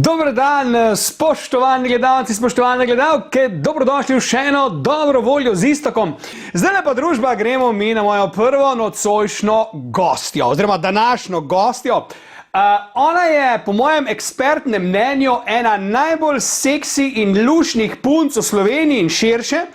Dober dan, spoštovani gledalci, spoštovane gledalke, dobrodošli v še eno dobro voljo z Iztokom. Zdaj pa družba gremo mi na mojo prvo nocojšnjo gostjo, oziroma današnjo gostjo. Ona je, po mojem ekspertnem mnenju, ena najbolj seksi in lušnih punc v Sloveniji in širše.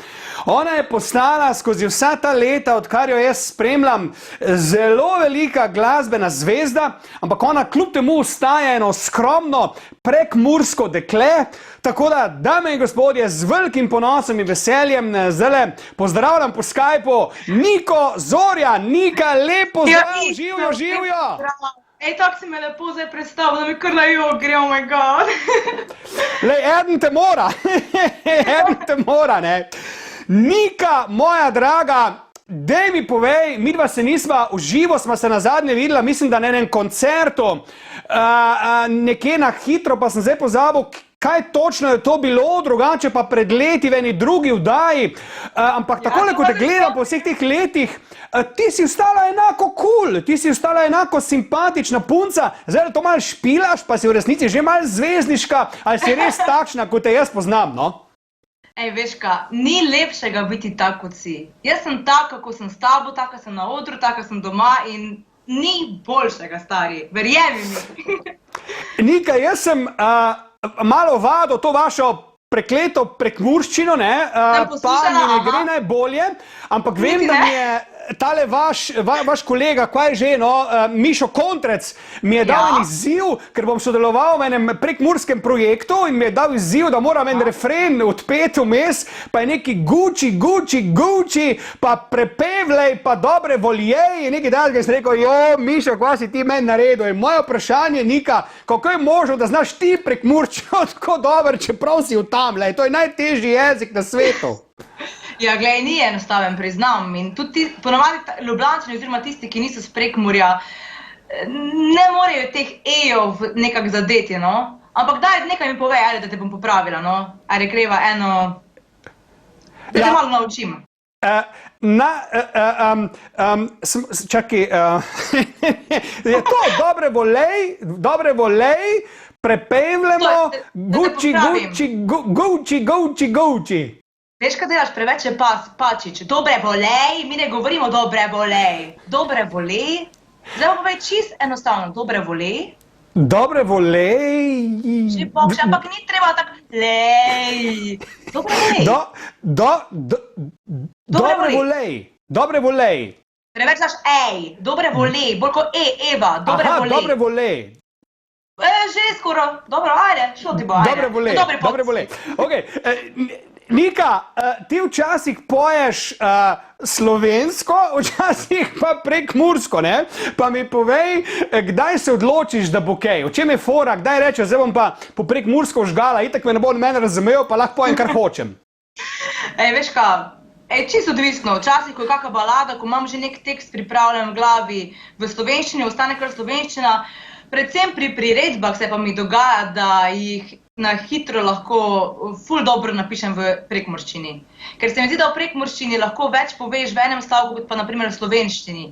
Ona je postala skozi vsa ta leta, odkar jo jaz spremljam, zelo velika glasbena zvezda, ampak ona kljub temu ostaja eno skromno prekmursko dekle. Tako da, dame in gospodje, z velikim ponosom in veseljem zdajle pozdravljam po Skypu Niko Zorja. Nika, lepo zdrav, živjo, živjo! Ej, tako si me lepo zdaj predstavil, da mi kar na jog gre, oh my god. Lej, eden te mora, eden te mora, ne. Nika, moja draga, dej mi povej, midva se nisva v živo, sva se nazadnje videla, mislim, da na enem koncertu, nekje na hitro, pa sem zdaj pozabil, kaj točno je to bilo, drugače pa pred leti v eni drugi vdaji, ampak takole, ko te gledam po vseh teh letih, ti si ostala enako cool, ti si ostala enako simpatična punca, zdaj to malo špilaš, pa si v resnici že malo zvezdniška, ali si res takšna, kot te jaz poznam, no? Ej, veš ka, ni lepšega biti tak, kot si. Jaz sem taka, kako sem s tabo, taka sem na odru, taka sem doma in ni boljšega, stari, verjemi mi. Nika, jaz sem malo vadil to vašo prekleto prekmurščino, ne, pa mi ne gre najbolje, ampak vem, da mi je tale vaš kolega, kaj je že, no, Mišo Kontrec, mi je dal en izziv, ker bom sodeloval v enem prekmurskem projektu in mi je dal izziv, da moram en refren odpeti vmes, pa je neki Gucci, Gucci, Gucci, pa prepevlej, pa dobre voljej in nekaj daljega in sem rekel, jo, Mišo, kva si ti meni naredil? In moje vprašanje, Nika, kako je možno, da znaš ti prekmurčino tako dober, čeprav si v tam, lej, to je najtežji jezik na svetu. Ja, glej, ni enostaven, priznam, in tudi ponovadi Ljubljančani oziroma tisti, ki niso s Prekmurja, ne morejo teh ejev nekako zadeti, no? Ampak daj, nekaj mi povej, ali da te bom popravila, no? Ali greva eno, da te malo naučim. Čakaj, je to dobre volej, prepevljamo, Gucci, Gucci, Gucci, Gucci, Gucci. Veš, kaj delaš, preveč je pačič. Dobre volej, mi ne govorimo dobre volej. Dobre volej, zdaj pa povej čist enostavno, dobre volej. Dobre volej. Že pokš, ampak ni treba tako, lej. Dobre volej. Dobre volej. Dobre volej. Preveč daš ej, dobre volej, bolj kot Eva, dobre volej. Aha, dobre volej. Že skoro, dobro, ajde, šlo ti bo, ajde. Dobre volej, dobre volej. Okej, Nika, ti včasih poješ slovensko, včasih pa prekmursko, ne? Pa mi povej, kdaj se odločiš, da bo kaj? V čem je fora, kdaj rečeš, zdaj bom pa po prekmursko žgala, itak me ne bo mene razumel, pa lahko pojem, kar hočem. Ej, veš ka, čisto odvisno, včasih, ko je kakšna balada, ko imam že nek tekst pripravljen v glavi v slovenščini, ostane kar slovenščina, predvsem pri priredbah se pa mi dogaja, da jih na hitro lahko ful dobro napišem v prekmurščini. Ker se mi zdi, da v prekmurščini lahko več poveš v enem stavku, kot pa naprimer v slovenščini.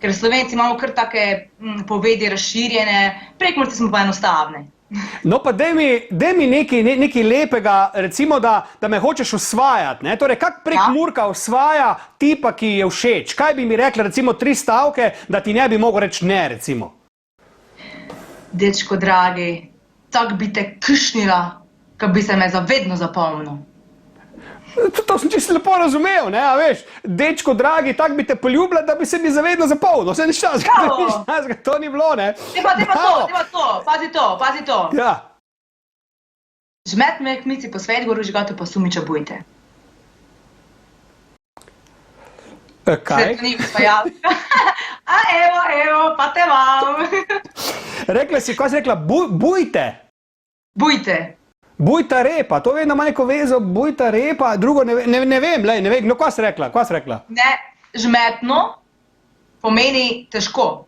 Ker Slovenci imamo kar take povedi razširjene, Prekmurci smo pa enostavne. No pa daj mi nekaj lepega, recimo, da me hočeš osvajati, ne? Torej, kak Prekmurka osvaja tipa, ki je všeč? Kaj bi mi rekla, recimo, 3 stavke, da ti ne bi mogel reči ne, recimo? Dečko dragi, tak bi te kršnila, ka bi se me zavedno zapomnil. To sem čisto lepo razumel, ne, a veš, dečko dragi, tak bi te poljubila, da bi se mi zavedno zapomnil. Vse nič časga, to ni bilo, ne. Tema to, pazi to. Ja. Žmet me kmici po Svetgoru, žigatu pa Sumiča bujte. Kaj? Se to ni uspajal. A evo, pa te mam. Rekla si, kaj si rekla, bujte? Bujte. Bujta repa, to vem, da ima neko vezo, bujta repa, drugo ne vem, ne vem, no kaj si rekla? Ne, žmetno pomeni težko.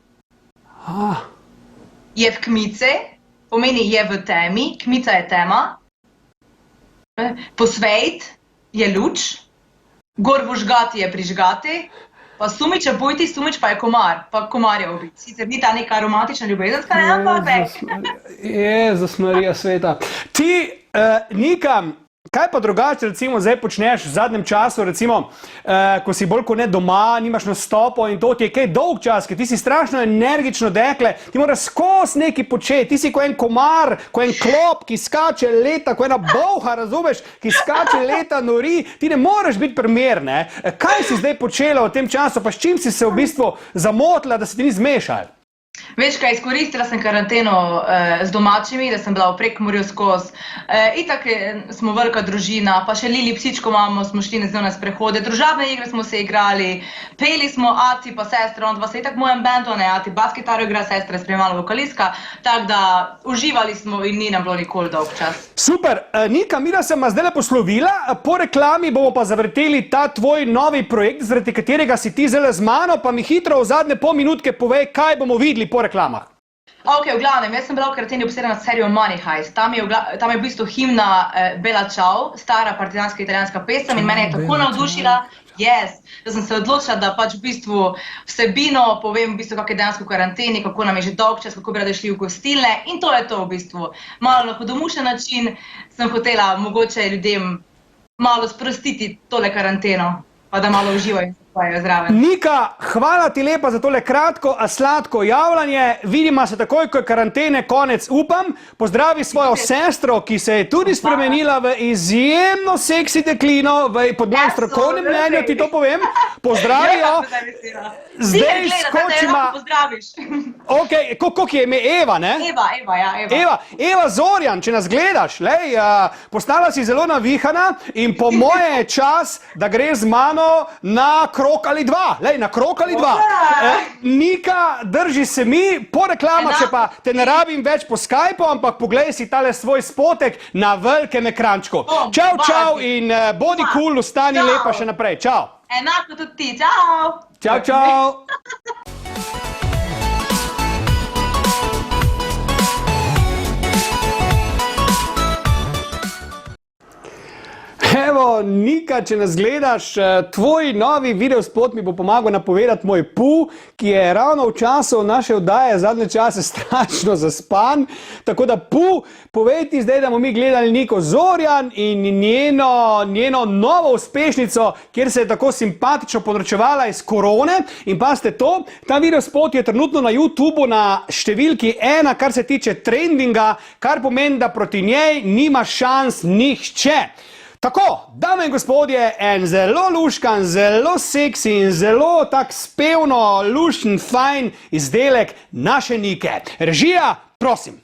Je v kmice, pomeni je v temi, kmica je tema. Posvejt je luč, gor v žgati je prižgati, Pa Sumiča bojti, Sumič pa je komar, pa komarja ubiti. Sicer ni ta neka romantična ljubezenska, ne, ampak Jezus Marija sveta. Ti, Nika, kaj pa drugače recimo zdaj počneš v zadnjem času, recimo, ko si bolj kot ne doma, nimaš nastopov in to ti je kaj dolg čas, ker ti si strašno energično dekle, ti moraš skozi nekaj početi, ti si kot en komar, kot en klop, ki skače leta, kot ena bolha, razumeš, ki skače leta, nori, ti ne moreš biti primer, ne? Kaj si zdaj počela v tem času, pa s čim si se v bistvu zamotila, da se ti ni zmešal? Veš kaj, izkoristila sem karanteno z domačimi, da sem bila v Prekmurju skozi. Itak smo velika družina, pa še Lili psičko imamo, smo šli z njo na sprehode, družabne igre smo se igrali, peli smo Ati pa sestra, on dva se itak v mojem bendu, ne, Ati bas kitaro igra, sestra je spremala vokalistka, tako da uživali smo in ni nam bilo nikoli dolg čas. Super, Nika, Mira sem vas zdaj poslovila, po reklami bomo pa zavrteli ta tvoj novi projekt, zaradi katerega si ti zdaj z mano, pa mi hitro v zadnje pol minutke povej, kaj bomo videli po reklamah. Ok, v glavnem, jaz sem bila v karanteni obsedena s serijo Money Heist. Tam je v bistvu himna Bella Ciao, stara partizanska italijanska pesem in mene je tako navdušila, da sem se odločila, da pač v bistvu vsebino povem v bistvu, kako je dejansko v karanteni, kako nam je že dolg čas, kako bi rade šli v gostilne in to je to v bistvu. Malo na hudomušen način sem hotela mogoče ljudem malo sprostiti tole karanteno, pa da malo uživajo. Nika, hvala ti lepa za tole kratko, a sladko javljanje. Vidimo se takoj, ko je karantene konec, upam. Pozdravi svojo sestro, ki se je tudi spremenila v izjemno seksi deklino, pod mojim strokovnim mnenjem ti to povem. Pozdravi jo. Zdaj skočiva. Ok, kako je ime? Eva, ne? Eva. Eva Zorjan, če nas gledaš, lej, postala si zelo navihana in po moje je čas, da gre z mano na krok ali dva. Lej, na krok ali dva. Nika, drži se mi, po reklamah še pa te ne rabim več po Skypeu, ampak poglej si tale svoj spotek na velikem ekrančku. Čau in bodi cool, ostani lepa še naprej. Čau. Enako tudi ti, čau. Čau. Evo, Nika, če nas gledaš, tvoj novi videospot mi bo pomagal napovedati moj pu, ki je ravno v času naše oddaje zadnje čase strašno zaspan. Tako da pu, povej ti zdaj, da bomo mi gledali Niko Zorjan in njeno novo uspešnico, kjer se je tako simpatično področevala iz korone. In pazite to, ta videospot je trenutno na YouTubeu na številki 1, kar se tiče trendinga, kar pomeni, da proti njej nima šans nihče. Tako, dame in gospodje, en zelo luškan, zelo seksi in zelo tak spevno, lušen, fajn izdelek naše Nike. Režija, prosim.